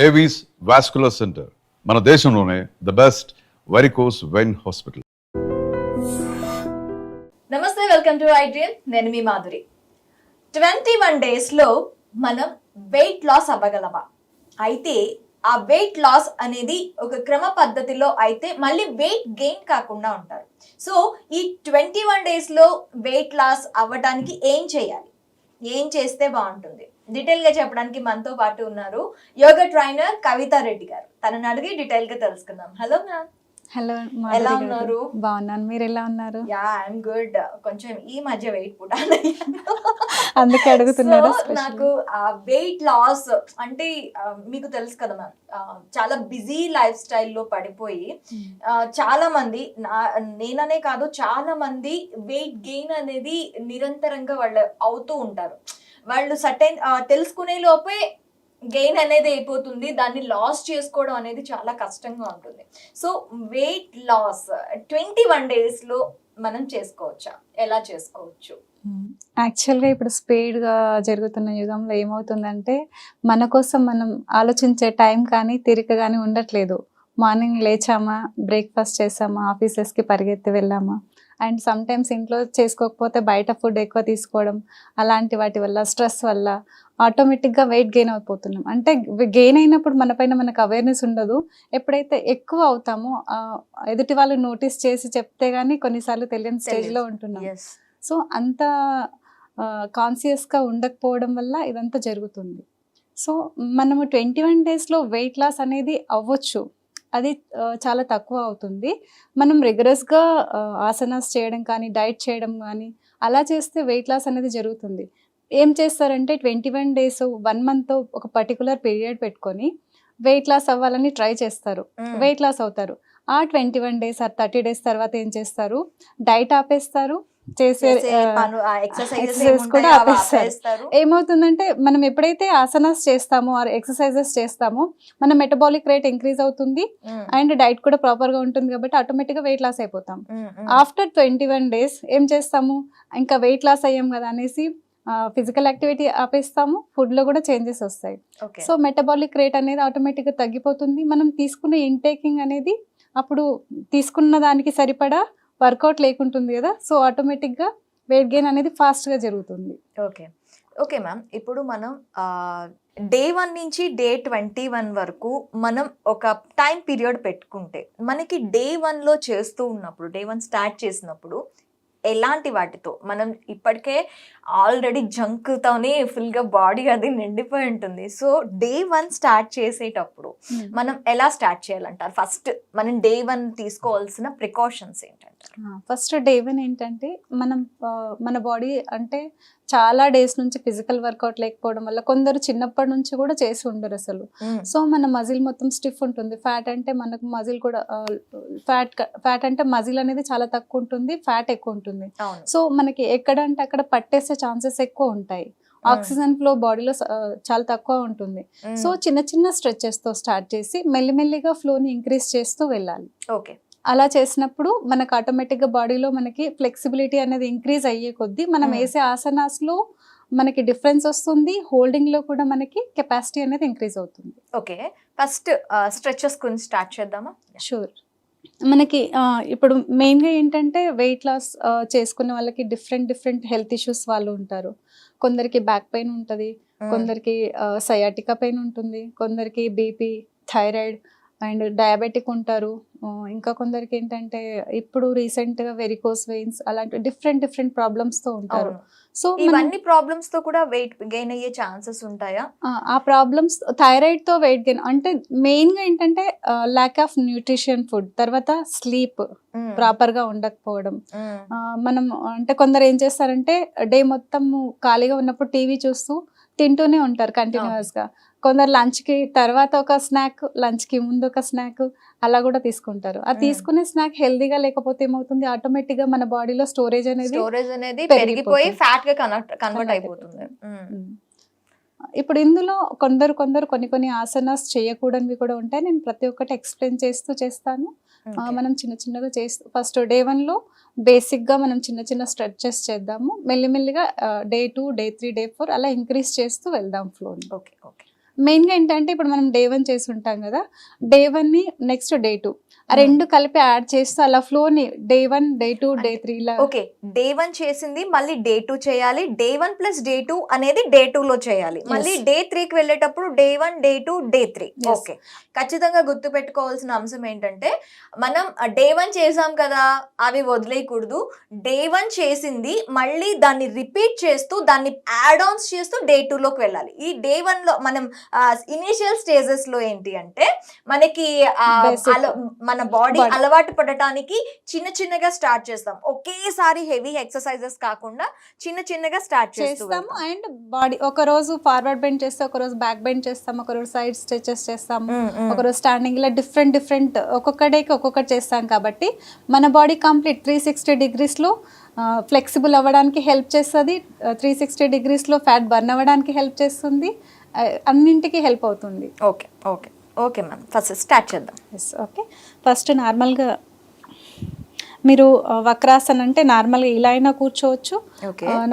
Avis vascular centre, మన దేశంలోనే the best varicose vein hospital. నమస్తే, వెల్కమ్ టు ఐ డ్రీమ్. నేను మీ మాధురి. 21 డేస్లో మనం వెయిట్ లాస్ అవ్వగలమా? అయితే ఆ వెయిట్ లాస్ అనేది ఒక క్రమ పద్ధతిలో అయితే మళ్ళీ వెయిట్ గెయిన్ కాకుండా ఉంటారు. సో ఈ 21 డేస్లో వెయిట్ లాస్ అవ్వడానికి ఏం చేయాలి, ఏం చేస్తే బాగుంటుంది, డీటెయిల్గా చెప్పడానికి మనతో పాటు ఉన్నారు యోగా ట్రైనర్ కవిత రెడ్డి గారు. తనని అడిగి డీటెయిల్గా తెలుసుకుందాం. Hello ma'am. హలో, ఎలా ఉన్నారు? బాగున్నాను, మీరు ఎలా ఉన్నారు? Yeah, I'm good. కొంచెం ఈ మధ్య వెయిట్ పుట్ అందుకే అడుగుతున్నారు. నాకు వెయిట్ లాస్ అంటే మీకు తెలుసు కదా మ్యామ్, చాలా బిజీ లైఫ్ స్టైల్లో పడిపోయి చాలా మంది, నేననే కాదు చాలా మంది వెయిట్ గెయిన్ అనేది నిరంతరంగా వాళ్ళు అవుతూ ఉంటారు. వాళ్ళు సర్టెన్ తెలుసుకునే లోపే గెయిన్ అనేది అయిపోతుంది, దాన్ని లాస్ చేసుకోవడం అనేది చాలా కష్టంగా ఉంటుంది. సో వెయిట్ లాస్ 21 డేస్లో మనం చేసుకోవచ్చా? ఎలా చేసుకోవచ్చు? యాక్చువల్గా ఇప్పుడు స్పీడ్గా జరుగుతున్న యుగంలో ఏమవుతుందంటే మన కోసం మనం ఆలోచించే టైం కానీ తీరిక కానీ ఉండట్లేదు. మార్నింగ్ లేచామా, బ్రేక్ఫాస్ట్ చేసామా, ఆఫీసెస్కి పరిగెత్తి వెళ్ళామా, అండ్ సమ్ టైమ్స్ ఇంట్లో చేసుకోకపోతే బయట ఫుడ్ ఎక్కువ తీసుకోవడం, అలాంటి వాటి వల్ల స్ట్రెస్ వల్ల ఆటోమేటిక్గా వెయిట్ గెయిన్ అయిపోతున్నాం. అంటే గెయిన్ అయినప్పుడు మన పైన మనకు అవేర్నెస్ ఉండదు. ఎప్పుడైతే ఎక్కువ అవుతామో ఎదుటి వాళ్ళు నోటీస్ చేసి చెప్తే కానీ కొన్నిసార్లు తెలియని స్టేజ్లో ఉంటున్నాం. సో అంత కాన్షియస్గా ఉండకపోవడం వల్ల ఇదంతా జరుగుతుంది. సో మనము 21 డేస్లో వెయిట్ లాస్ అనేది అవ్వచ్చు, అది చాలా తక్కువ అవుతుంది. మనం రెగ్యులర్స్గా ఆసనాస్ చేయడం కానీ, డైట్ చేయడం కానీ అలా చేస్తే వెయిట్ లాస్ అనేది జరుగుతుంది. ఏం చేస్తారంటే 21 డేస్ 1 మంత్ ఒక పర్టికులర్ పీరియడ్ పెట్టుకొని వెయిట్ లాస్ అవ్వాలని ట్రై చేస్తారు, వెయిట్ లాస్ అవుతారు. ఆ 21 డేస్ 30 డేస్ తర్వాత ఏం చేస్తారు, డైట్ ఆపేస్తారు, చేసే ఎక్సర్సైజెస్ కూడా ఆపేస్తారు. ఏమవుతుందంటే మనం ఎప్పుడైతే ఆసనాస్ చేస్తామో ఆర్ ఎక్సర్సైజెస్ చేస్తామో మన మెటబాలిక్ రేట్ ఇంక్రీజ్ అవుతుంది అండ్ డైట్ కూడా ప్రాపర్గా ఉంటుంది కాబట్టి ఆటోమేటిక్గా వెయిట్ లాస్ అయిపోతాం. ఆఫ్టర్ 21 డేస్ ఏం చేస్తాము, ఇంకా వెయిట్ లాస్ అయ్యాం కదా అనేసి ఫిజికల్ యాక్టివిటీ ఆపేస్తాము, ఫుడ్లో కూడా చేంజెస్ వస్తాయి. సో మెటబాలిక్ రేట్ అనేది ఆటోమేటిక్గా తగ్గిపోతుంది. మనం తీసుకునే ఇంటేకింగ్ అనేది అప్పుడు తీసుకున్న దానికి సరిపడా వర్కౌట్ లేకుంటుంది కదా, సో ఆటోమేటిక్గా వెయిట్ గెయిన్ అనేది ఫాస్ట్గా జరుగుతుంది. ఓకే మ్యామ్, ఇప్పుడు మనం డే 1 నుంచి డే 21 వరకు మనం ఒక టైం పీరియడ్ పెట్టుకుంటే మనకి డే 1లో చేస్తూ ఉన్నప్పుడు, డే 1 స్టార్ట్ చేసినప్పుడు ఎలాంటి వాటితో, మనం ఇప్పటికే ఆల్రెడీ జంక్తోనే ఫుల్గా బాడీ అది నిండిపోయి ఉంటుంది. సో డే 1 స్టార్ట్ చేసేటప్పుడు మనం ఎలా స్టార్ట్ చేయాలంటారు? ఫస్ట్ మనం డే 1 తీసుకోవాల్సిన ప్రికాషన్స్ ఏంటంటారు? ఫస్ట్ డే 1 ఏంటంటే మనం మన బాడీ అంటే చాలా డేస్ నుంచి ఫిజికల్ వర్కౌట్ లేకపోవడం వల్ల కొందరు చిన్నప్పటి నుంచి కూడా చేసి ఉండరు అసలు. సో మన మజిల్ మొత్తం స్టిఫ్ ఉంటుంది. ఫ్యాట్ అంటే మనకు మజిల్ కూడా ఫ్యాట్ అంటే మజిల్ అనేది చాలా తక్కువ ఉంటుంది, ఫ్యాట్ ఎక్కువ ఉంటుంది. సో మనకి ఎక్కడంటే అక్కడ పట్టేసే ఛాన్సెస్ ఎక్కువ ఉంటాయి. ఆక్సిజన్ ఫ్లో బాడీలో చాలా తక్కువ ఉంటుంది. సో చిన్న చిన్న స్ట్రెచెస్తో స్టార్ట్ చేసి మెల్లిమెల్లిగా ఫ్లోని ఇంక్రీజ్ చేస్తూ వెళ్ళాలి. ఓకే, అలా చేసినప్పుడు మనకు ఆటోమేటిక్గా బాడీలో మనకి ఫ్లెక్సిబిలిటీ అనేది ఇంక్రీజ్ అయ్యే కొద్దీ మనం వేసే ఆసనాస్లో మనకి డిఫరెన్స్ వస్తుంది, హోల్డింగ్లో కూడా మనకి కెపాసిటీ అనేది ఇంక్రీజ్ అవుతుంది. ఓకే, ఫస్ట్ స్ట్రెచెస్ గురించి స్టార్ట్ చేద్దామా? షూర్. మనకి ఇప్పుడు మెయిన్గా ఏంటంటే వెయిట్ లాస్ చేసుకున్న వాళ్ళకి డిఫరెంట్ హెల్త్ ఇష్యూస్ వాళ్ళు ఉంటారు. కొందరికి బ్యాక్ పెయిన్ ఉంటుంది, కొందరికి సయాటికా పెయిన్ ఉంటుంది, కొందరికి బీపీ, థైరాయిడ్ అండ్ డయాబెటిక్ ఉంటారు. ఇంకా కొందరికి ఏంటంటే ఇప్పుడు రీసెంట్గా వెరికోస్ వెయిన్స్, అలాంటి డిఫరెంట్ ప్రాబ్లమ్స్తో ఉంటారు. సో ఇవన్నీ ప్రాబ్లమ్స్ తో కూడా వెయిట్ గెయిన్ అయ్యే ఛాన్సెస్ ఉంటాయా? ఆ ప్రాబ్లమ్స్ థైరాయిడ్ తో వెయిట్ గెయిన్ అంటే మెయిన్ గా ఏంటంటే ల్యాక్ ఆఫ్ న్యూట్రిషన్ ఫుడ్, తర్వాత స్లీప్ ప్రాపర్ గా ఉండకపోవడం. మనం అంటే కొందరు ఏం చేస్తారంటే డే మొత్తం ఖాళీగా ఉన్నప్పుడు టీవీ చూస్తూ తింటూనే ఉంటారు కంటిన్యూస్ గా. కొందరు లంచ్ కి తర్వాత ఒక స్నాక్, లంచ్ కి ముందు ఒక స్నాక్ అలా కూడా తీసుకుంటారు. ఆ తీసుకునే స్నాక్ హెల్దీగా లేకపోతే ఏమవుతుంది, ఆటోమేటిక్ గా మన బాడీలో స్టోరేజ్ అనేది పెరిగిపోయి ఫ్యాట్ గా కన్వర్ట్ అయిపోతుంది. ఇప్పుడు ఇందులో కొందరు కొన్ని ఆసనాస్ చేయకూడనివి కూడా ఉంటాయి. నేను ప్రతి ఒక్కటి ఎక్స్ప్లెయిన్ చేస్తాను. మనం చిన్నగా చేస్తూ ఫస్ట్ డే 1లో బేసిక్గా మనం చిన్న స్ట్రెచెస్ చేద్దాము. మెల్లిమెల్లిగా డే 2, డే 3, డే 4 అలా ఇంక్రీజ్ చేస్తూ వెళ్దాం ఫ్లోని. ఓకే. మెయిన్గా ఏంటంటే ఇప్పుడు మనం డే 1 చేసి ఉంటాం కదా, డే 1ని నెక్స్ట్ డే 2 ఆ రెండు కలిపి యాడ్ చేస్తూ అలా ఫ్లోని డే 1 డే 2 డే 3 లా. ఓకే, డే 1 చేసింది మళ్ళీ డే 2 చేయాలి, డే 1 ప్లస్ డే 2 అనేది డే 2 లో చేయాలి, మళ్ళీ డే 3కి వెళ్ళేటప్పుడు డే 1 డే 2 డే 3. ఓకే, ఖచ్చితంగా గుర్తు పెట్టుకోవాల్సిన అంశం ఏంటంటే మనం డే 1 చేసాం కదా అవి వదిలేయకూడదు, డే 1 చేసింది మళ్ళీ దాన్ని రిపీట్ చేస్తూ దాన్ని యాడ్ ఆన్స్ చేస్తూ డే 2 లోకి వెళ్ళాలి. ఈ డే 1 లో మనం ఇనిషియల్ స్టేజెస్ లో ఏంటి అంటే మనకి మన బాడీ అలవాటు పడటానికి చిన్న చిన్నగా స్టార్ట్ చేస్తాం, ఒకేసారి హెవీ ఎక్సర్సైజెస్ కాకుండా చిన్న చిన్నగా స్టార్ట్ చేస్తాము. అండ్ బాడీ ఒక రోజు ఫార్వర్డ్ బెండ్ చేస్తాం, ఒక రోజు బ్యాక్ బెండ్ చేస్తాం, ఒక రోజు సైడ్ స్ట్రెచెస్ చేస్తాము, ఒక రోజు స్టాండింగ్, ఇలా డిఫరెంట్ ఒక్కొక్క డేకి ఒక్కొక్కటి చేస్తాం కాబట్టి మన బాడీ కంప్లీట్ 360 degreesలో ఫ్లెక్సిబుల్ అవ్వడానికి హెల్ప్ చేస్తుంది, 360 degreesలో ఫ్యాట్ బర్న్ అవ్వడానికి హెల్ప్ చేస్తుంది, అన్నింటికి హెల్ప్ అవుతుంది. Okay okay okay ma'am, first start చేద్దాం. Yes, okay. ఫస్ట్ నార్మల్గా మీరు వక్రాసన అంటే నార్మల్గా ఇలా అయినా కూర్చోవచ్చు,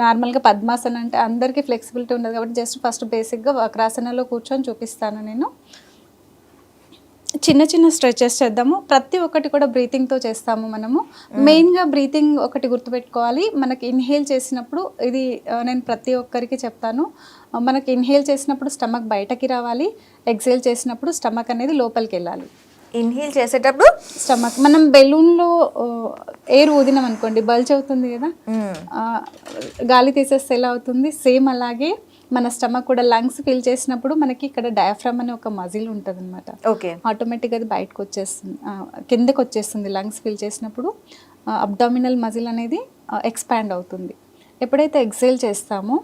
నార్మల్గా పద్మాసన అంటే అందరికీ ఫ్లెక్సిబిలిటీ ఉండదు కాబట్టి జస్ట్ ఫస్ట్ బేసిక్గా వక్రాసనలో కూర్చొని చూపిస్తాను నేను. చిన్న చిన్న స్ట్రెచెస్ చేద్దాము, ప్రతి ఒక్కటి కూడా బ్రీతింగ్తో చేస్తాము మనము. మెయిన్గా బ్రీతింగ్ ఒకటి గుర్తుపెట్టుకోవాలి, మనకి ఇన్హేల్ చేసినప్పుడు ఇది నేను ప్రతి ఒక్కరికి చెప్తాను, మనకి ఇన్హేల్ చేసినప్పుడు స్టమక్ బయటకి రావాలి, ఎక్సేల్ చేసినప్పుడు స్టమక్ అనేది లోపలికి వెళ్ళాలి. ఇన్హేల్ చేసేటప్పుడు స్టమక్, మనం బెలూన్లో ఎయిర్ ఊదినాం అనుకోండి బల్జ్ అవుతుంది కదా, గాలి తీసేస్తే ఎలా అవుతుంది, సేమ్ అలాగే మన స్టమక్ కూడా లంగ్స్ ఫిల్ చేసినప్పుడు మనకి ఇక్కడ డయాఫ్రామ్ అనే ఒక మజిల్ ఉంటుంది అనమాట. ఓకే, ఆటోమేటిక్గా అది బయటకు వచ్చేస్తుంది, కిందకు వచ్చేస్తుంది. లంగ్స్ ఫిల్ చేసినప్పుడు అబ్డామినల్ మజిల్ అనేది ఎక్స్పాండ్ అవుతుంది. ఎప్పుడైతే ఎక్సేల్ చేస్తామో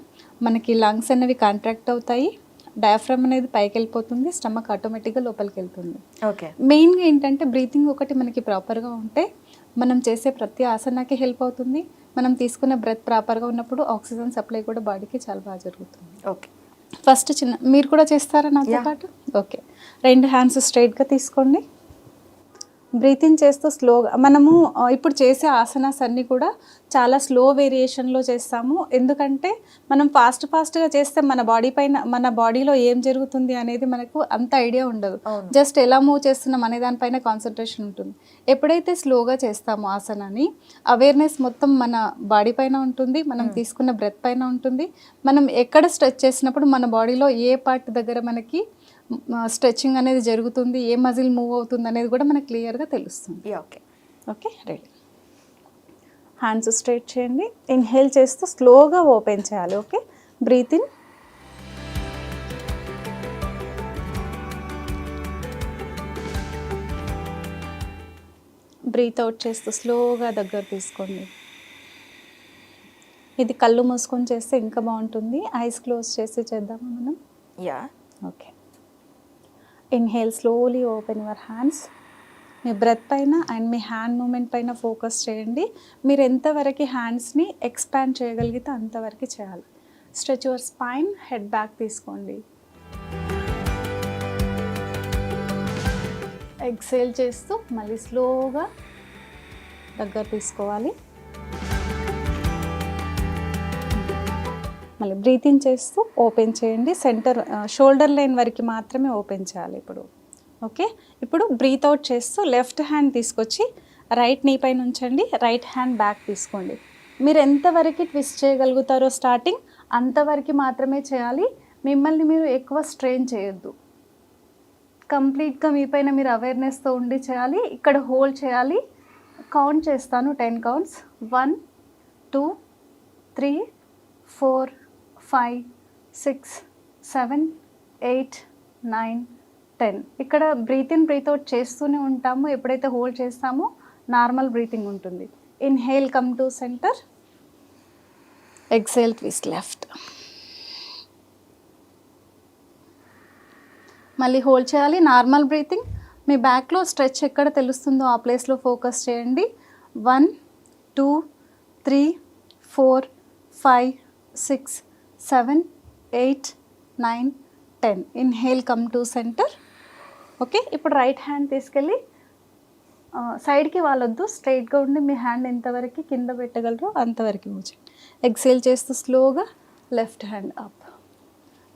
మనకి లంగ్స్ అనేవి కాంట్రాక్ట్ అవుతాయి, డయాఫ్రామ్ అనేది పైకి వెళ్ళిపోతుంది, స్టమక్ ఆటోమేటిక్గా లోపలికి వెళ్తుంది. ఓకే, మెయిన్గా ఏంటంటే బ్రీతింగ్ ఒకటి మనకి ప్రాపర్గా ఉంటే మనం చేసే ప్రతి ఆసనాకి హెల్ప్ అవుతుంది, మనం తీసుకునే బ్రెత్ ప్రాపర్గా ఉన్నప్పుడు ఆక్సిజన్ సప్లై కూడా బాడీకి చాలా బాగా జరుగుతుంది. ఓకే, ఫస్ట్ చిన్న మీరు కూడా చేస్తారా నాతో పాటు? ఓకే, 2 హ్యాండ్స్ స్ట్రైట్గా తీసుకోండి, బ్రీతింగ్ చేస్తూ స్లోగా. మనము ఇప్పుడు చేసే ఆసనాస్ అన్నీ కూడా చాలా స్లో వేరియేషన్లో చేస్తాము, ఎందుకంటే మనం ఫాస్ట్గా చేస్తే మన బాడీ పైన మన బాడీలో ఏం జరుగుతుంది అనేది మనకు అంత ఐడియా ఉండదు, జస్ట్ ఎలా మూవ్ చేస్తున్నాం అనే దానిపైన కాన్సన్ట్రేషన్ ఉంటుంది. ఎప్పుడైతే స్లోగా చేస్తామో ఆసనాన్ని, అవేర్నెస్ మొత్తం మన బాడీ పైన ఉంటుంది, మనం తీసుకున్న బ్రెత్ పైన ఉంటుంది, మనం ఎక్కడ స్ట్రెచ్ చేసినప్పుడు మన బాడీలో ఏ పార్ట్ దగ్గర మనకి స్ట్రెచ్చింగ్ అనేది జరుగుతుంది, ఏ మజిల్ మూవ్ అవుతుంది అనేది కూడా మనకు క్లియర్గా తెలుస్తుంది. Okay okay, ready. Hands straight చేయండి, ఇన్హేల్ చేస్తూ స్లోగా ఓపెన్ చేయాలి. Okay, breathe in, breathe out చేస్తూ స్లోగా దగ్గర తీసుకోండి. ఇది కళ్ళు మూసుకొని చేస్తే ఇంకా బాగుంటుంది, ఐస్ క్లోజ్ చేసి చేద్దామా మనం? Yeah, okay. Inhale, slowly open your hands. మీ బ్రెత్ పైన అండ్ మీ హ్యాండ్ మూమెంట్ పైన ఫోకస్ చేయండి. మీరు ఎంతవరకు హ్యాండ్స్ని ఎక్స్పాండ్ చేయగలిగితే అంతవరకు చేయాలి. Stretch your spine, head back తీసుకోండి. ఎక్సేల్ చేస్తూ మళ్ళీ స్లోగా దగ్గర తీసుకోవాలి. మళ్ళీ బ్రీతింగ్ చేస్తూ ఓపెన్ చేయండి. సెంటర్ షోల్డర్ లైన్ వరకు మాత్రమే ఓపెన్ చేయాలి ఇప్పుడు. ఓకే, ఇప్పుడు బ్రీత్ అవుట్ చేస్తూ లెఫ్ట్ హ్యాండ్ తీసుకొచ్చి రైట్ నీ పైన ఉంచండి, రైట్ హ్యాండ్ బ్యాక్ తీసుకోండి. మీరు ఎంతవరకు ట్విస్ట్ చేయగలుగుతారో స్టార్టింగ్ అంతవరకు మాత్రమే చేయాలి, మిమ్మల్ని మీరు ఎక్కువ స్ట్రెయిన్ చేయొద్దు. కంప్లీట్గా మీ పైన మీరు అవేర్నెస్తో ఉండి చేయాలి. ఇక్కడ హోల్డ్ చేయాలి, కౌంట్ చేస్తాను, 10 కౌంట్స్. 1 2 3 4 5 6 7 8 9 10. ఇక్కడ బ్రీత్ ఇన్ బ్రీత్ అవుట్ చేస్తూనే ఉంటాము. ఎప్పుడైతే హోల్డ్ చేస్తామో నార్మల్ బ్రీతింగ్ ఉంటుంది. Inhale, come to centre. Exhale, twist left. మళ్ళీ హోల్డ్ చేయాలి, నార్మల్ బ్రీతింగ్. మీ బ్యాక్లో స్ట్రెచ్ ఎక్కడ తెలుస్తుందో ఆ ప్లేస్లో ఫోకస్ చేయండి. 1 2 3 4 5 6 7 8 9 10. Inhale, come to centre. Okay, ఇప్పుడు రైట్ హ్యాండ్ తీసుకెళ్ళి సైడ్కి వాళ్ళొద్దు, స్ట్రైట్గా ఉండి మీ హ్యాండ్ ఎంతవరకు కింద పెట్టగలరో అంతవరకు మూవ్ చేయండి. ఎక్సేల్ చేస్తూ స్లోగా లెఫ్ట్ హ్యాండ్ అప్.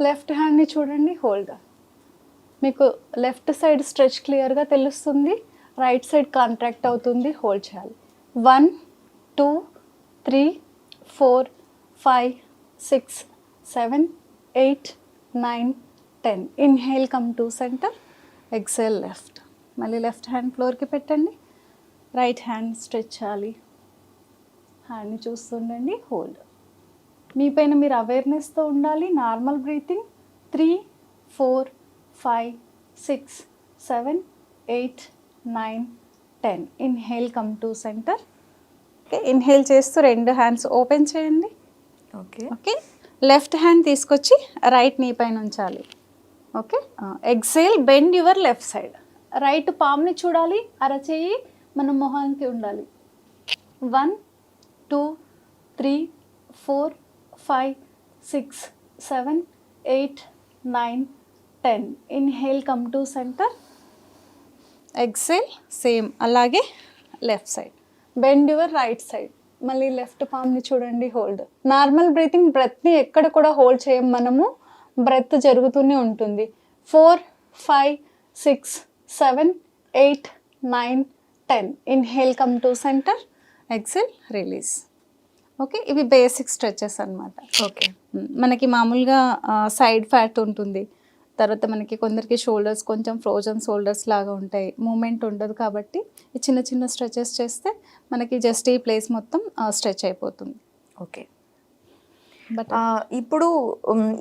లెఫ్ట్ హ్యాండ్ని చూడండి, హోల్డ్. మీకు లెఫ్ట్ సైడ్ స్ట్రెచ్ క్లియర్గా తెలుస్తుంది, రైట్ సైడ్ కాంట్రాక్ట్ అవుతుంది. హోల్డ్ చేయాలి. 1 2 3 4 5 6 7 8 9 10. Inhale come to centre, exhale left. మళ్ళీ లెఫ్ట్ హ్యాండ్ ఫ్లోర్కి పెట్టండి, రైట్ హ్యాండ్ స్ట్రెచ్ చేయాలి. హ్యాండ్ని చూస్తుండండి, హోల్డ్. మీ పైన మీరు అవేర్నెస్తో ఉండాలి. Normal breathing. 3 4 5 6 7 8 9 10. Inhale come to centre. Okay, inhale చేస్తూ 2 హ్యాండ్స్ ఓపెన్ చేయండి. ఓకే. ఓకే, లెఫ్ట్ హ్యాండ్ తీసుకొచ్చి రైట్ నీ పైన ఉంచాలి. Okay, exhale, bend your left side. Right పామ్ని చూడాలి, అరచేయి మన మొహానికి ఉండాలి. 1 2 3 4 5 6 7 8 9 10. Inhale come to centre, exhale, same అలాగే left side. Bend your right side. మళ్ళీ లెఫ్ట్ పామ్ని చూడండి, హోల్డ్. నార్మల్ బ్రీతింగ్, బ్రెత్ని ఎక్కడ కూడా హోల్డ్ చేయం మనము, బ్రెత్ జరుగుతూనే ఉంటుంది. 4 5 6 7 8 9 10. Inhale come to centre, exhale, release. Okay, ఇవి బేసిక్ స్ట్రెచెస్ అన్నమాట. ఓకే. మనకి మామూలుగా సైడ్ ఫ్యాట్ ఉంటుంది, తర్వాత మనకి కొందరికి షోల్డర్స్ కొంచెం ఫ్రోజన్ షోల్డర్స్ లాగా ఉంటాయి, మూమెంట్ ఉండదు. కాబట్టి ఈ చిన్న చిన్న స్ట్రెచెస్ చేస్తే మనకి జస్ట్ ఈ ప్లేస్ మొత్తం స్ట్రెచ్ అయిపోతుంది. ఓకే. బట్ ఇప్పుడు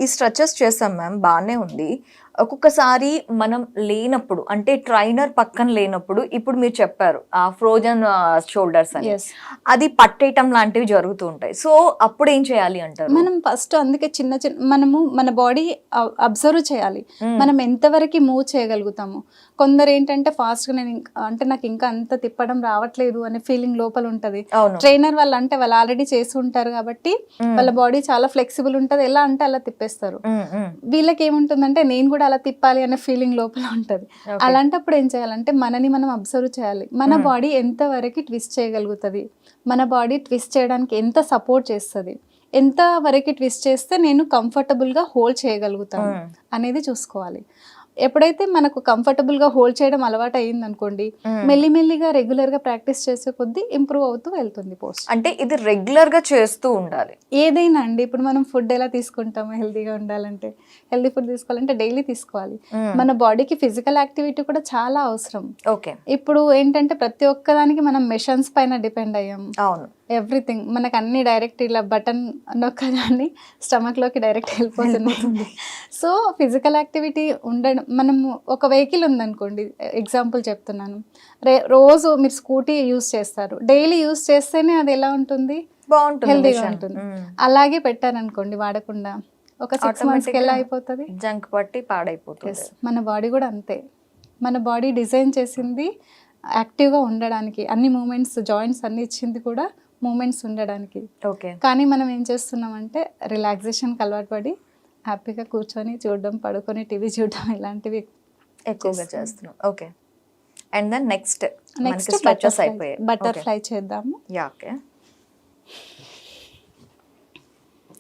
ఈ స్ట్రెచెస్ చేసాం మ్యామ్, బాగానే ఉంది. ఒక్కొక్కసారి మనం లేనప్పుడు, అంటే ట్రైనర్ పక్కన లేనప్పుడు, ఇప్పుడు మీరు చెప్పారు ఆ ఫ్రోజన్ షోల్డర్స్ అని, Yes. అది పట్టేయటం లాంటివి జరుగుతూ ఉంటాయి. సో అప్పుడు ఏం చేయాలి అంటారు? మనం ఫస్ట్ అందుకే చిన్న చిన్న మనము మన బాడీ అబ్జర్వ్ చేయాలి, మనం ఎంతవరకు మూవ్ చేయగలుగుతాము. కొందరు ఏంటంటే ఫాస్ట్గా నేను అంటే నాకు ఇంకా అంత తిప్పడం రావట్లేదు అనే ఫీలింగ్ లోపల ఉంటుంది. అవును. ట్రైనర్ వాళ్ళు అంటే వాళ్ళు ఆల్రెడీ చేసి ఉంటారు కాబట్టి వాళ్ళ బాడీ చాలా ఫ్లెక్సిబుల్ ఉంటుంది, ఎలా అంటే అలా తిప్పేస్తారు. వీళ్ళకి ఏముంటుందంటే నేను కూడా అలా తిప్పాలి అనే ఫీలింగ్ లోపల ఉంటుంది. అలాంటప్పుడు ఏం చేయాలంటే మనని మనం అబ్జర్వ్ చేయాలి, మన బాడీ ఎంతవరకు ట్విస్ట్ చేయగలుగుతుంది, మన బాడీ ట్విస్ట్ చేయడానికి ఎంత సపోర్ట్ చేస్తుంది, ఎంత వరకు ట్విస్ట్ చేస్తే నేను కంఫర్టబుల్గా హోల్డ్ చేయగలుగుతాను అనేది చూసుకోవాలి. ఎప్పుడైతే మనకు కంఫర్టబుల్గా హోల్డ్ చేయడం అలవాటు అయ్యింది అనుకోండి, మెల్లిమెల్లిగా రెగ్యులర్గా ప్రాక్టీస్ చేసే కొద్దీ ఇంప్రూవ్ అవుతూ వెళ్తుంది పోస్ట్. అంటే ఇది రెగ్యులర్గా చేస్తూ ఉండాలి. ఏదైనా అండి, ఇప్పుడు మనం ఫుడ్ ఎలా తీసుకుంటాము, హెల్తీగా ఉండాలంటే హెల్తీ ఫుడ్ తీసుకోవాలంటే డైలీ తీసుకోవాలి. మన బాడీకి ఫిజికల్ యాక్టివిటీ కూడా చాలా అవసరం. ఓకే. ఇప్పుడు ఏంటంటే ప్రతి ఒక్కదానికి మనం మెషన్స్ పైన డిపెండ్ అయ్యాం. అవును. ఎవ్రీథింగ్ మనకు అన్ని డైరెక్ట్ ఇలా బటన్ నొక్కగానే స్టమక్లోకి డైరెక్ట్ వెళ్ళిపోతుంది. సో ఫిజికల్ యాక్టివిటీ ఉండడం, మనము ఒక వెహికల్ ఉందనుకోండి, ఎగ్జాంపుల్ చెప్తున్నాను, రోజు మీరు స్కూటీ యూస్ చేస్తారు, డైలీ యూస్ చేస్తేనే అది ఎలా ఉంటుంది, బాగుంటుంది, హెల్తీగా ఉంటుంది. అలాగే పెట్టారనుకోండి వాడకుండా, ఒక 6 monthsకి ఎలా అయిపోతుంది, జంక్ పట్టి పాడైపోతుంది. మన బాడీ కూడా అంతే. మన బాడీ డిజైన్ చేసింది యాక్టివ్గా ఉండడానికి, అన్ని మూమెంట్స్ జాయింట్స్ అన్ని ఇచ్చింది కూడా మూమెంట్స్ ఉండడానికి. ఓకే. కానీ మనం ఏం చేస్తున్నామంటే రిలాక్సేషన్కి అలవాటు పడి హ్యాపీగా కూర్చొని చూడడం, పడుకొని టీవీ చూడడం ఇలాంటివి ఎక్కువగా చేస్తున్నాం. Okay. And then next next అయిపోయాయి. బటర్ఫ్లై చేద్దాము. యా. ఓకే.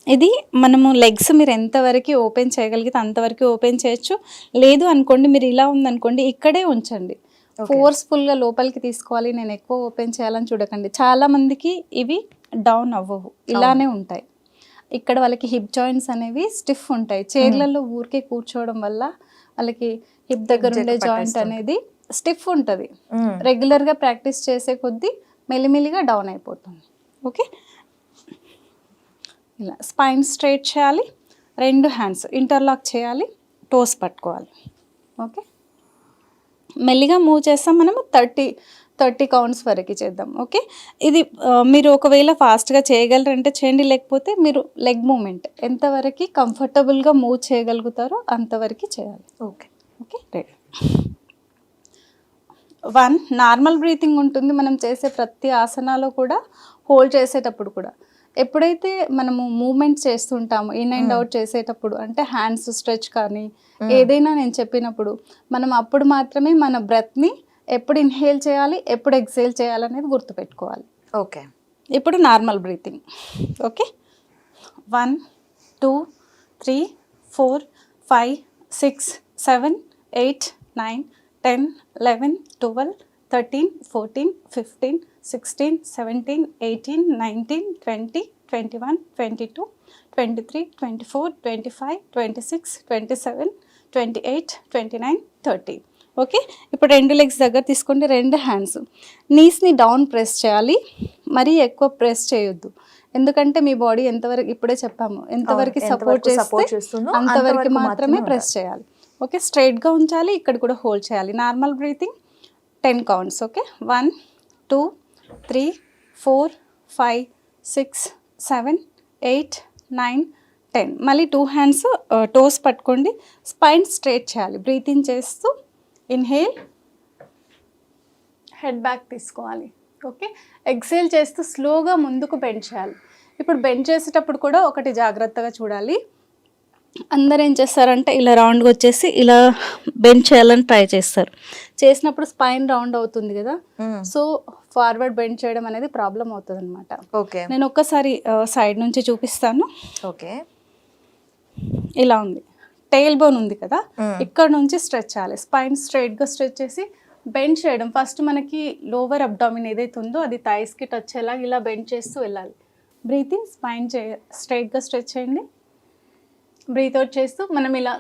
ఇది మనము లెగ్స్ మీరు ఎంతవరకు ఓపెన్ చేయగలిగితే అంతవరకు ఓపెన్ చేయొచ్చు. లేదు అనుకోండి, మీరు ఇలా ఉందనుకోండి, ఇక్కడే ఉంచండి. ఫోర్స్ఫుల్గా లోపలికి తీసుకోవాలి, నేను ఎక్కువ ఓపెన్ చేయాలని చూడకండి. చాలా మందికి ఇవి డౌన్ అవ్వవు, ఇలానే ఉంటాయి. ఇక్కడ వాళ్ళకి హిప్ జాయింట్స్ అనేవి స్టిఫ్ ఉంటాయి. చైర్లలో ఊరికే కూర్చోవడం వల్ల వాళ్ళకి హిప్ దగ్గర ఉండే జాయింట్ అనేది స్టిఫ్ ఉంటుంది. రెగ్యులర్గా ప్రాక్టీస్ చేసే కొద్దీ మెల్లిమెల్లిగా డౌన్ అయిపోతుంది. ఓకే, ఇలా స్పైన్ స్ట్రైట్ చేయాలి, 2 హ్యాండ్స్ ఇంటర్లాక్ చేయాలి, టోస్ పట్టుకోవాలి. ఓకే, మెల్లిగా మూవ్ చేస్తాం మనము. 30 కౌంట్స్ వరకు చేద్దాం. ఓకే, ఇది మీరు ఒకవేళ ఫాస్ట్గా చేయగలరంటే చేయండి, లేకపోతే మీరు లెగ్ మూమెంట్ ఎంతవరకు కంఫర్టబుల్గా మూవ్ చేయగలుగుతారో అంతవరకు చేయాలి. Okay. Okay, ready. 1 normal breathing ఉంటుంది మనం చేసే ప్రతి ఆసనాలో కూడా, హోల్డ్ చేసేటప్పుడు కూడా. ఎప్పుడైతే మనము మూమెంట్ చేస్తుంటామో ఇన్ అండ్ అవుట్ చేసేటప్పుడు, అంటే హ్యాండ్స్ స్ట్రెచ్ కానీ ఏదైనా నేను చెప్పినప్పుడు, మనం అప్పుడు మాత్రమే మన బ్రెత్ని ఎప్పుడు ఇన్హేల్ చేయాలి, ఎప్పుడు ఎక్సేల్ చేయాలనేది గుర్తుపెట్టుకోవాలి. ఓకే. ఇప్పుడు నార్మల్ బ్రీతింగ్. ఓకే, 1 2 3 4 5 6 7 8, 9, 10, 11, 12, 13, 14, 15, 16, 17, 18, 19, 20, 21, 22, 23, 24, 25, 26, 27, 28, 29, 30. ఓకే, ఇప్పుడు 2 లెగ్స్ దగ్గర తీసుకోండి. 2 హ్యాండ్స్ నీస్ని డౌన్ ప్రెస్ చేయాలి, మరీ ఎక్కువ ప్రెస్ చేయొద్దు. ఎందుకంటే మీ బాడీ ఎంతవరకు, ఇప్పుడే చెప్పాము, ఎంతవరకు సపోర్ట్ చేస్తుందో అంతవరకు మాత్రమే ప్రెస్ చేయాలి. ఓకే, స్ట్రైట్గా ఉంచాలి, ఇక్కడ కూడా హోల్డ్ చేయాలి. Normal breathing 10 counts. ఓకే, 1, 2, 3, 4, 5, 6, 7, 8, 9, 10. మళ్ళీ 2 హ్యాండ్స్ టోస్ పట్టుకోండి, స్పైన్ స్ట్రైట్ చేయాలి. బ్రీతింగ్ చేస్తూ ఇన్హేల్, హెడ్ బ్యాక్ తీసుకోవాలి. ఓకే, ఎక్సేల్ చేస్తూ స్లోగా ముందుకు బెండ్ చేయాలి. ఇప్పుడు బెండ్ చేసేటప్పుడు కూడా ఒకటి జాగ్రత్తగా చూడాలి. అందరు ఏం చేస్తారంటే ఇలా రౌండ్గా వచ్చేసి ఇలా బెండ్ చేయాలని ట్రై చేస్తారు. చేసినప్పుడు స్పైన్ రౌండ్ అవుతుంది కదా, సో ఫార్వర్డ్ బెండ్ చేయడం అనేది ప్రాబ్లం అవుతుంది అనమాట. ఓకే, నేను ఒక్కసారి సైడ్ నుంచి చూపిస్తాను. ఓకే, ఇలా ఉంది, టెయిల్ బోన్ ఉంది కదా, ఇక్కడ నుంచి స్ట్రెచ్ చేయాలి. స్పైన్ స్ట్రైట్గా స్ట్రెచ్ చేసి బెండ్ చేయడం. ఫస్ట్ మనకి లోవర్ అబ్డామిన్ ఏదైతే ఉందో అది థైస్కి టచ్ అయ్యేలా ఇలా బెండ్ చేస్తూ వెళ్ళాలి. బ్రీతింగ్, స్పైన్ స్ట్రైట్గా స్ట్రెచ్ చేయండి. బ్రీత్ అవుట్ చేస్తూ మనం ఇలా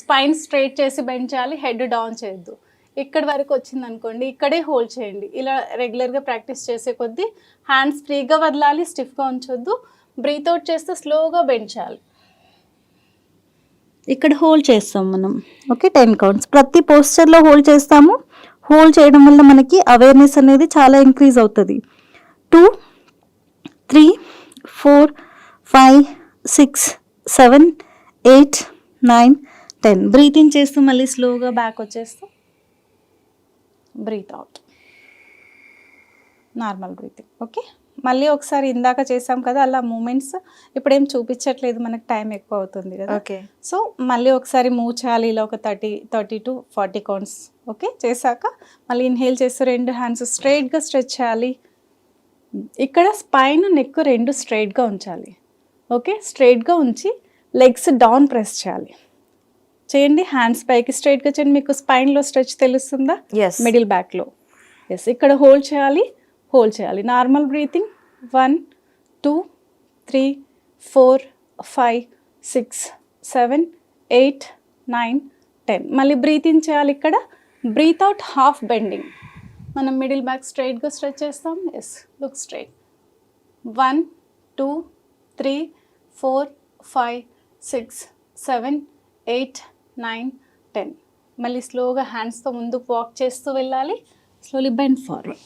స్పైన్ స్ట్రైట్ చేసి బెండ్ చేయాలి, హెడ్ డౌన్ చేయొద్దు. ఇక్కడ వరకు వచ్చింది అనుకోండి, ఇక్కడే హోల్డ్ చేయండి. ఇలా రెగ్యులర్గా ప్రాక్టీస్ చేసే కొద్దీ హ్యాండ్స్ ఫ్రీగా వదలాలి, స్టిఫ్గా ఉంచొద్దు. బ్రీత్ అవుట్ చేస్తూ స్లోగా బెండ్ చేయాలి. ఇక్కడ హోల్డ్ చేస్తాం మనం. Okay, 10 counts. ప్రతి పోస్చర్లో హోల్డ్ చేస్తాము. హోల్డ్ చేయడం వల్ల మనకి అవేర్నెస్ అనేది చాలా ఇంక్రీజ్ అవుతుంది. 2, 3, 4, 5, 6, 7, 8, 9, 10. బ్రీతింగ్ చేస్తూ మళ్ళీ స్లోగా బ్యాక్ వచ్చేస్తూ breathe out. Normal breathing. Okay, మళ్ళీ ఒకసారి ఇందాక చేసాం కదా అలా మూమెంట్స్ ఇప్పుడు ఏం చూపించట్లేదు, మనకు టైం ఎక్కువ అవుతుంది కదా. ఓకే, సో మళ్ళీ ఒకసారి మూవ్ చేయాలి ఇలా ఒక 30 to 40 కౌంట్స్. ఓకే, చేశాక మళ్ళీ ఇన్హేల్ చేస్తూ 2 హ్యాండ్స్ స్ట్రైట్గా స్ట్రెచ్ చేయాలి. ఇక్కడ స్పైన్, నెక్ 2 స్ట్రైట్గా ఉంచాలి. ఓకే, స్ట్రైట్గా ఉంచి లెగ్స్ డౌన్ ప్రెస్ చేయాలి. చేయండి, హ్యాండ్స్ పైకి స్ట్రైట్గా చేయండి. మీకు స్పైన్లో స్ట్రెచ్ తెలుస్తుందా? మిడిల్ బ్యాక్లో. ఎస్, ఇక్కడ హోల్డ్ చేయాలి, హోల్డ్ చేయాలి. Normal breathing 1, 2, 3, 4, 5, 6, 7, 8, 9, 10. మళ్ళీ బ్రీతింగ్ చేయాలి. ఇక్కడ బ్రీత్ అవుట్, హాఫ్ బెండింగ్. మనం మిడిల్ బ్యాక్ స్ట్రైట్గా స్ట్రెచ్ చేస్తాం. Yes, look straight. 1, 2, 3, 4, 5, 6, 7, 8, 9, 10. మళ్ళీ స్లోగా హ్యాండ్స్తో ముందుకు వాక్ చేస్తూ వెళ్ళాలి. Slowly bend forward.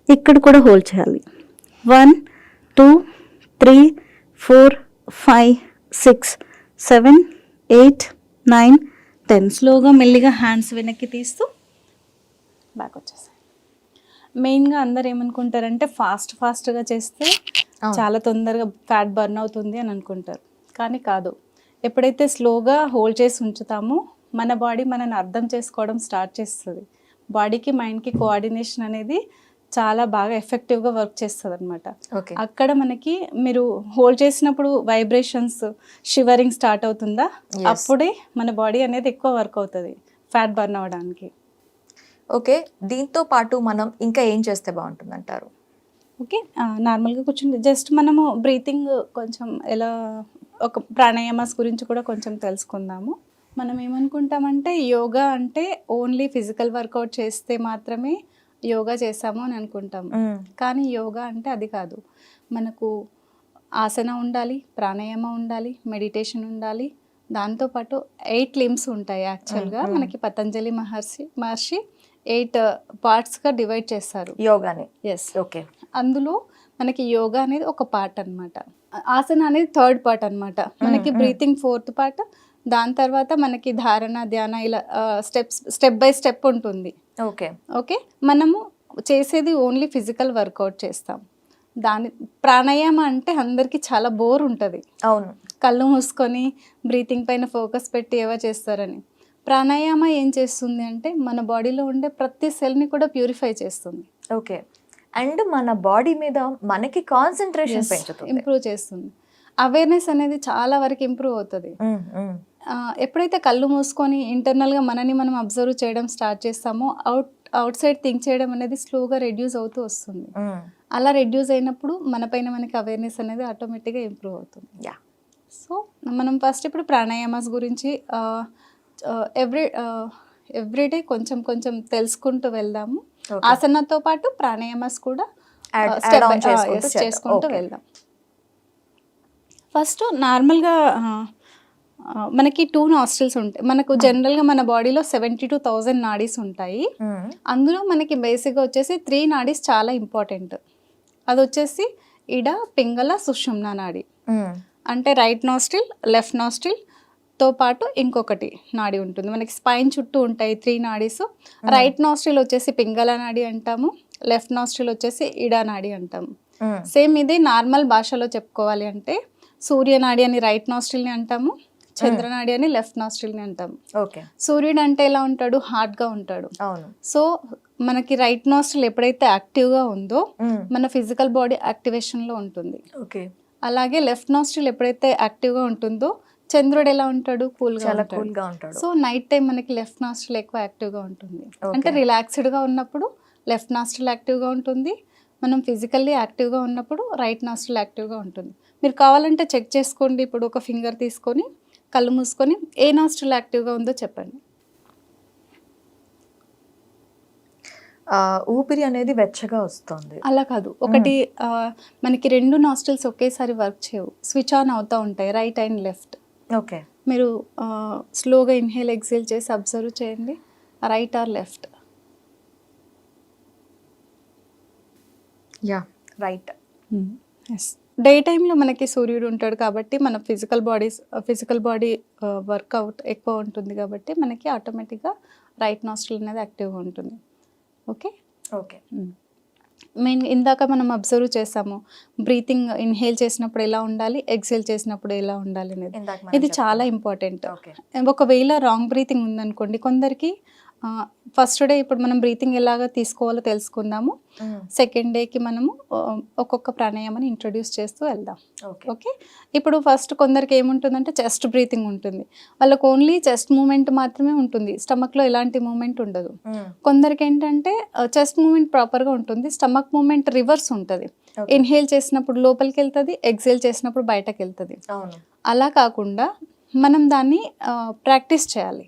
ఇక్కడ కూడా హోల్డ్ చేయాలి. 1, 2, 3, 4, 5, 6, 7, 8, 9, 10. స్లోగా మెల్లిగా హ్యాండ్స్ వెనక్కి తీస్తూ బ్యాక్ వచ్చేసాయి. మెయిన్గా అందరు ఏమనుకుంటారంటే ఫాస్ట్గా చేస్తే చాలా తొందరగా ఫ్యాట్ బర్న్ అవుతుంది అని అనుకుంటారు, కానీ కాదు. ఎప్పుడైతే స్లోగా హోల్డ్ చేసి ఉంచుతామో మన బాడీ మనని అర్థం చేసుకోవడం స్టార్ట్ చేస్తుంది. బాడీకి మైండ్కి కోఆర్డినేషన్ అనేది చాలా బాగా ఎఫెక్టివ్గా వర్క్ చేస్తుంది అనమాట. అక్కడ మనకి మీరు హోల్డ్ చేసినప్పుడు వైబ్రేషన్స్, షివరింగ్ స్టార్ట్ అవుతుందా, అప్పుడే మన బాడీ అనేది ఎక్కువ వర్క్ అవుతుంది ఫ్యాట్ బర్న్ అవ్వడానికి. ఓకే, దీంతో పాటు మనం ఇంకా ఏం చేస్తే బాగుంటుంది అంటారు? ఓకే, నార్మల్గా కూర్చుంది జస్ట్ మనము బ్రీతింగ్ కొంచెం ఎలా, ఒక ప్రాణాయామాస్ గురించి కూడా కొంచెం తెలుసుకుందాము. మనం ఏమనుకుంటామంటే యోగా అంటే ఓన్లీ ఫిజికల్ వర్కౌట్ చేస్తే మాత్రమే యోగా చేసాము అని అనుకుంటాము, కానీ యోగా అంటే అది కాదు. మనకు ఆసన ఉండాలి, ప్రాణాయామం ఉండాలి, మెడిటేషన్ ఉండాలి, దాంతోపాటు 8 లిమ్స్ ఉంటాయి. యాక్చువల్గా మనకి పతంజలి మహర్షి 8 పార్ట్స్గా డివైడ్ చేస్తారు యోగాని. ఎస్, ఓకే, అందులో మనకి యోగా అనేది ఒక పార్ట్ అనమాట, ఆసన అనేది 3rd పార్ట్ అనమాట, మనకి బ్రీతింగ్ 4th పార్ట్, దాని తర్వాత మనకి ధారణ, ధ్యాన, ఇలా స్టెప్ బై స్టెప్ ఉంటుంది. ఓకే, ఓకే, మనము చేసేది ఓన్లీ ఫిజికల్ వర్కౌట్ చేస్తాం. ప్రాణాయామ అంటే అందరికీ చాలా బోర్ ఉంటుంది. అవును, కళ్ళు మూసుకొని బ్రీతింగ్ పైన ఫోకస్ పెట్టి ఏవో చేస్తారని. ప్రాణాయామ ఏం చేస్తుంది అంటే మన బాడీలో ఉండే ప్రతి సెల్ని కూడా ప్యూరిఫై చేస్తుంది. ఓకే, అండ్ మన బాడీ మీద మనకి కాన్సన్ట్రేషన్ పెంచుతుంది, ఇంప్రూవ్ చేస్తుంది. అవేర్నెస్ అనేది చాలా వరకు ఇంప్రూవ్ అవుతుంది. ఎప్పుడైతే కళ్ళు మూసుకొని ఇంటర్నల్గా మనని మనం అబ్జర్వ్ చేయడం స్టార్ట్ చేస్తామో అవుట్ సైడ్ థింక్ చేయడం అనేది స్లోగా రెడ్యూస్ అవుతూ వస్తుంది. అలా రెడ్యూస్ అయినప్పుడు మన పైన మనకి అవేర్నెస్ అనేది ఆటోమేటిక్గా ఇంప్రూవ్ అవుతుంది. యా. సో మనం ఫస్ట్ ఇప్పుడు ప్రాణాయామాస్ గురించి ఎవ్రీడే కొంచెం కొంచెం తెలుసుకుంటూ వెళ్దాము. Okay. ఆసనాతో పాటు ప్రాణాయామాస్ కూడా Add on చేసుకుంటూ చేద్దాం. చేసుకుంటూ Okay. వెళ్దాం. ఫస్ట్ నార్మల్గా మనకి 2 నాస్ట్రిల్స్ ఉంటాయి. మనకు జనరల్గా మన బాడీలో 72,000 నాడీస్ ఉంటాయి. అందులో మనకి బేసిక్గా వచ్చేసి 3 నాడీస్ చాలా ఇంపార్టెంట్. అది వచ్చేసి ఇడ, పింగళ, సుషుమ్న నాడి. అంటే రైట్ నాస్ట్రిల్, లెఫ్ట్ నాస్ట్రిల్తో పాటు ఇంకొకటి నాడి ఉంటుంది. మనకి స్పైన్ చుట్టూ ఉంటాయి 3 నాడీస్. రైట్ నాస్ట్రిల్ వచ్చేసి పింగళ నాడి అంటాము, లెఫ్ట్ నాస్ట్రిల్ వచ్చేసి ఇడా నాడి అంటాము. సేమ్ ఇది నార్మల్ భాషలో చెప్పుకోవాలి అంటే సూర్యనాడి అని రైట్ నాస్ట్రిల్ని అంటాము, చంద్రనాడి అని లెఫ్ట్ నాస్ట్రిల్ని అంటాము. ఓకే. సూర్యుడు అంటే ఎలా ఉంటాడు? హార్డ్గా ఉంటాడు. అవును. సో మనకి రైట్ నాస్ట్రిల్ ఎప్పుడైతే యాక్టివ్గా ఉందో మన ఫిజికల్ బాడీ యాక్టివేషన్లో ఉంటుంది. ఓకే. అలాగే లెఫ్ట్ నాస్ట్రిల్ ఎప్పుడైతే యాక్టివ్గా ఉంటుందో చంద్రుడు ఎలా ఉంటాడు? చాలా కూల్గా ఉంటాడు. సో నైట్ టైం మనకి లెఫ్ట్ నాస్ట్రిల్ ఎక్కువ యాక్టివ్గా ఉంటుంది. అంటే రిలాక్స్డ్గా ఉన్నప్పుడు లెఫ్ట్ నాస్ట్రిల్ యాక్టివ్గా ఉంటుంది. మనం ఫిజికల్లీ యాక్టివ్గా ఉన్నప్పుడు రైట్ నాస్ట్రిల్ యాక్టివ్గా ఉంటుంది. మీరు కావాలంటే చెక్ చేసుకోండి. ఇప్పుడు ఒక ఫింగర్ తీసుకొని కళ్ళు మూసుకొని ఏ నాస్ట్రిల్ యాక్టివ్గా ఉందో చెప్పండి. ఊపిరి అనేది వెచ్చగా వస్తుంది. అలా కాదు, ఒకటి మనకి 2 నాస్ట్రిల్స్ ఒకేసారి వర్క్ చేయవు, స్విచ్ ఆన్ అవుతూ ఉంటాయి రైట్ అండ్ లెఫ్ట్. ఓకే. మీరు స్లోగా ఇన్హేల్ ఎక్సేల్ చేసి అబ్జర్వ్ చేయండి, right or left. Yeah, right. Yes. Day టైంలో మనకి సూర్యుడు ఉంటాడు కాబట్టి మన ఫిజికల్ బాడీ వర్కౌట్ ఎక్కువ ఉంటుంది కాబట్టి మనకి ఆటోమేటిక్గా రైట్ నాస్ట్రిల్ అనేది యాక్టివ్గా ఉంటుంది. ఓకే. ఓకే. మెయిన్ ఇందాక మనం అబ్జర్వ్ చేసాము బ్రీతింగ్, ఇన్హేల్ చేసినప్పుడు ఎలా ఉండాలి, ఎక్సేల్ చేసినప్పుడు ఎలా ఉండాలి అనేది. ఇది చాలా ఇంపార్టెంట్. ఒకవేళ రాంగ్ బ్రీతింగ్ ఉందనుకోండి కొందరికి, ఫస్ట్ డే ఇప్పుడు మనం బ్రీతింగ్ ఎలాగ తీసుకోవాలో తెలుసుకుందాము. సెకండ్ డేకి మనము ఒక్కొక్క ప్రాణాయామాన్ని ఇంట్రొడ్యూస్ చేస్తూ వెళ్దాం. ఓకే. ఇప్పుడు ఫస్ట్ కొందరికి ఏముంటుందంటే చెస్ట్ బ్రీతింగ్ ఉంటుంది. వాళ్ళకి ఓన్లీ చెస్ట్ మూమెంట్ మాత్రమే ఉంటుంది, స్టమక్లో ఎలాంటి మూమెంట్ ఉండదు. కొందరికి ఏంటంటే చెస్ట్ మూమెంట్ ప్రాపర్గా ఉంటుంది, స్టమక్ మూమెంట్ రివర్స్ ఉంటుంది. ఇన్హేల్ చేసినప్పుడు లోపలికి వెళ్తుంది, ఎక్సేల్ చేసినప్పుడు బయటకు వెళ్తుంది. అలా కాకుండా మనం దాన్ని ప్రాక్టీస్ చేయాలి.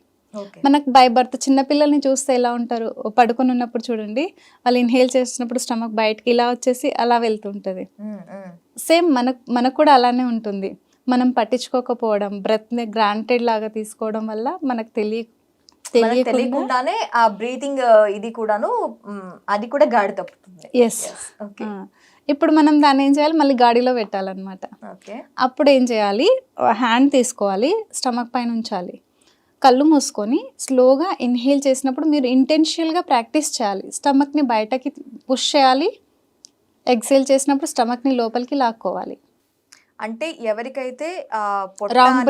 మనకు బై బర్త్ చిన్నపిల్లల్ని చూస్తే ఎలా ఉంటారు, పడుకొని ఉన్నప్పుడు చూడండి, వాళ్ళు ఇన్హేల్ చేసినప్పుడు స్టమక్ బయటకి ఇలా వచ్చేసి అలా వెళ్తుంటుంది. సేమ్ మనకు కూడా అలానే ఉంటుంది. మనం పట్టించుకోకపోవడం, బ్రెత్ని గ్రాంటెడ్ లాగా తీసుకోవడం వల్ల మనకు తెలియకుండానే ఆ బ్రీతింగ్ ఇది కూడాను అది కూడా గాడి తప్పుతుంది. ఎస్. ఇప్పుడు మనం దాన్ని ఏం చేయాలి, మళ్ళీ గాడిలో పెట్టాలన్నమాట. అప్పుడు ఏం చేయాలి, హ్యాండ్ తీసుకోవాలి, స్టమక్ పైన ఉంచాలి, కళ్ళు మూసుకొని స్లోగా ఇన్హేల్ చేసినప్పుడు మీరు ఇంటెన్షియల్గా ప్రాక్టీస్ చేయాలి. స్టమక్ని బయటకి పుష్ చేయాలి, ఎక్సేల్ చేసినప్పుడు స్టమక్ని లోపలికి లాక్కోవాలి. అంటే ఎవరికైతే రాంగ్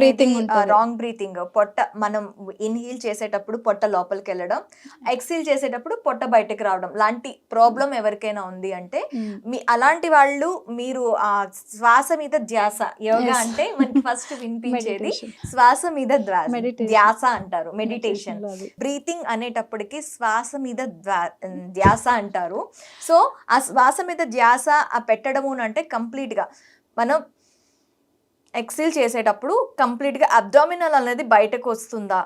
బ్రీతింగ్ పొట్ట మనం ఇన్హేల్ చేసేటప్పుడు పొట్ట లోపలికి వెళ్ళడం, ఎక్సేల్ చేసేటప్పుడు పొట్ట బయటకు రావడం లాంటి ప్రాబ్లం ఎవరికైనా ఉంది అంటే అలాంటి వాళ్ళు మీరు ఆ శ్వాస మీద ధ్యాస, యోగా అంటే మనకి ఫస్ట్ వినిపించేది శ్వాస మీద ధ్యాస అంటారు, మెడిటేషన్. బ్రీతింగ్ అనేటప్పటికి శ్వాస మీద ధ్యాస అంటారు. సో ఆ శ్వాస మీద ధ్యాస పెట్టడము అంటే కంప్లీట్ గా మనం ఎక్సేల్ చేసేటప్పుడు కంప్లీట్గా అబ్డామినల్ అనేది బయటకు వస్తుందా,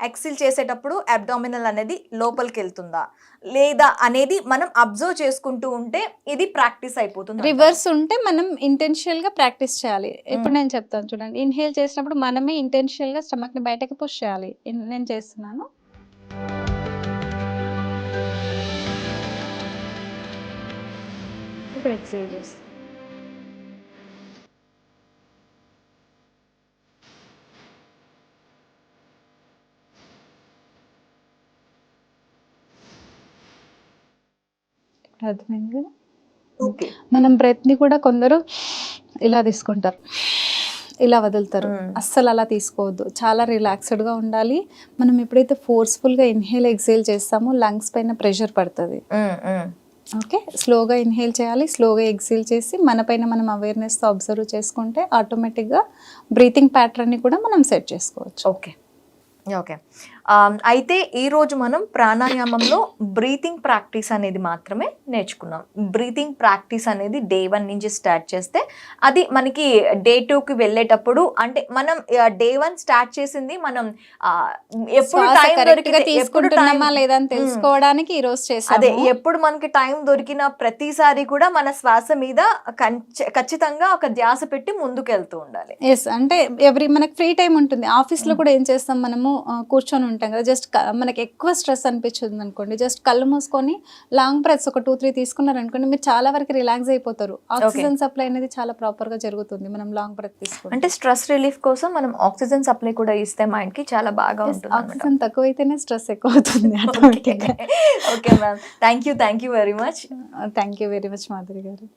ఎక్సేల్ చేసేటప్పుడు అబ్డామినల్ అనేది లోపలికి వెళ్తుందా లేదా అనేది మనం అబ్జర్వ్ చేసుకుంటూ ఉంటే ఇది ప్రాక్టీస్ అయిపోతుంది. రివర్స్ ఉంటే మనం ఇంటెన్షియల్గా ప్రాక్టీస్ చేయాలి. ఇప్పుడు నేను చెప్తాను చూడండి, ఇన్హేల్ చేసినప్పుడు మనమే ఇంటెన్షియల్గా స్టమక్ని బయటకు పుష్ చేయాలి. నేను చేస్తున్నాను. ఇప్పుడు ఎక్సేల్ చేస్తాను. అర్థమైంది కదా. మనం బ్రెత్ని కూడా కొందరు ఇలా తీసుకుంటారు, ఇలా వదులుతారు. అస్సలు అలా తీసుకోవద్దు, చాలా రిలాక్స్డ్గా ఉండాలి. మనం ఎప్పుడైతే ఫోర్స్ఫుల్గా ఇన్హేల్ ఎక్సేల్ చేస్తామో లంగ్స్ పైన ప్రెషర్ పడుతుంది. ఓకే, స్లోగా ఇన్హేల్ చేయాలి, స్లోగా ఎక్సేల్ చేసి మన పైన మనం అవేర్నెస్తో అబ్జర్వ్ చేసుకుంటే ఆటోమేటిక్గా బ్రీతింగ్ ప్యాటర్న్ని కూడా మనం సెట్ చేసుకోవచ్చు. Okay okay. అయితే ఈరోజు మనం ప్రాణాయామంలో బ్రీతింగ్ ప్రాక్టీస్ అనేది మాత్రమే నేర్చుకున్నాం. బ్రీతింగ్ ప్రాక్టీస్ అనేది డే 1 నుంచి స్టార్ట్ చేస్తే అది మనకి డే 2కి వెళ్ళేటప్పుడు, అంటే మనం డే 1 స్టార్ట్ చేసింది మనం ఎప్పుడు శ్వాస టైం correct గా దొరికితే తీసుకుంటున్నామా లేదా అని తెలుసుకోవడానికి ఈ రోజు అదే చేసాము. ఎప్పుడు మనకి టైం దొరికిన ప్రతిసారి కూడా మన శ్వాస మీద ఖచ్చితంగా ఒక ధ్యాస పెట్టి ముందుకు వెళ్తూ ఉండాలి. ఎస్, అంటే మనకి ఫ్రీ టైం ఉంటుంది. ఆఫీస్లో కూడా ఏం చేస్తాం, మనము కూర్చొని ఉంటాం కదా, జస్ట్ మనకి ఎక్కువ స్ట్రెస్ అనిపించింది అనుకోండి, జస్ట్ కళ్ళు మూసుకొని లాంగ్ బ్రెత్స్ ఒక 2-3 తీసుకున్నారు అనుకోండి, మీరు చాలా వరకు రిలాక్స్ అయిపోతారు. ఆక్సిజన్ సప్లై అనేది చాలా ప్రాపర్ గా జరుగుతుంది మనం లాంగ్ బ్రెత్ తీసుకుంటే. అంటే స్ట్రెస్ రిలీఫ్ కోసం మనం ఆక్సిజన్ సప్లై కూడా ఇస్తే మైండ్ కి చాలా బాగా ఉంటుంది. ఆక్సిజన్ తక్కువైతేనే స్ట్రెస్ ఎక్కువ అవుతుంది. Okay ma'am, thank you very much. Thank you very much Madhuri గారు.